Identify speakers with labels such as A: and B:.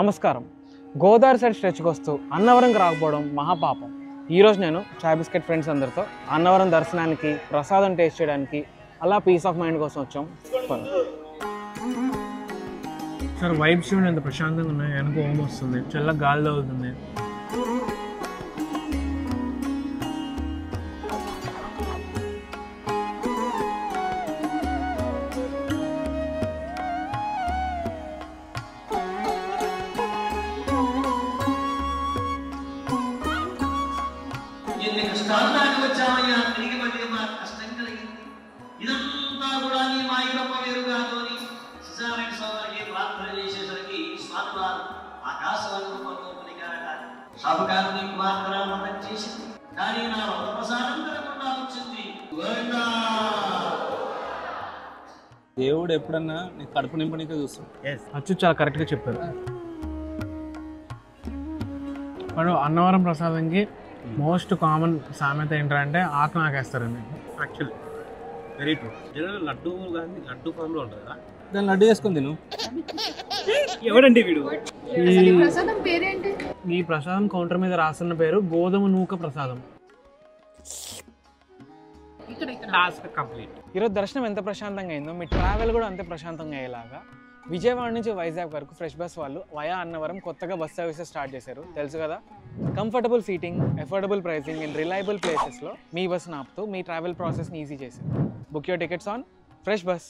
A: నమస్కారం. గోదావరి సైడ్ స్ట్రెచ్కి వస్తూ అన్నవరంకి రాకపోవడం మహాపాపం. ఈరోజు నేను చాయ్ బిస్కెట్ ఫ్రెండ్స్ అందరితో అన్నవరం దర్శనానికి, ప్రసాదం టేస్ట్ చేయడానికి, అలా పీస్ ఆఫ్ మైండ్ కోసం వచ్చాం. సార్ వైబ్స్ చూడండి ఎంత ప్రశాంతంగా ఉన్నాయి. వెనక హోమ్ వస్తుంది, చల్లగా గాలి తగులుతుంది.
B: వచ్చామయ్యా తిరిగి మళ్ళీ మా కష్టం కలిగింది. ఇదంతా కూడా నీ మా ఇరప్ప వేరుగాతోని శిశారాయణ స్వామికి ప్రార్థన చేసేసరికి స్వామివారు ఆకాశవాణి రూపంలో పలికారట. సాబుకారు నీకు మార్గరామం చేసింది, కానీ నా ప్రసాదం కలగకుండా వచ్చింది.
C: దేవుడు ఎప్పుడన్నా నీ కడుపు నింపనికే చూస్తాడు.
A: అచ్చు చాలా కరెక్ట్గా చెప్పారు. ఇప్పుడు అన్నవరం ప్రసాదంకి మోస్ట్ కామన్ సామెత ఏంటంటే ఆకు నాకేస్తారండి.
C: Actually very true. General laddu కానీ లడ్డు ఫామ్లో ఉంటుంది కదా, దాన్ని లడ్డు చేసుకుని తిను. ఎవడండి వీడు?
A: ఈ ప్రసాదం కౌంటర్ మీద రాస్తున్న పేరు గోధుమ నూక ప్రసాదం. ఈరోజు దర్శనం ఎంత ప్రశాంతంగా అయిందో మీ ట్రావెల్ కూడా అంతే ప్రశాంతంగా అయ్యేలాగా విజయవాడ నుంచి వైజాగ్ వరకు ఫ్రెష్ బస్ వాళ్ళు వయా అన్నవరం కొత్తగా బస్ సర్వీసెస్ స్టార్ట్ చేశారు. తెలుసు కదా, comfortable seating, affordable pricing and reliable ప్లేసెస్లో మీ బస్సును ఆపుతూ మీ ట్రావెల్ ప్రాసెస్ని ఈజీ చేశారు. Book your tickets on fresh bus.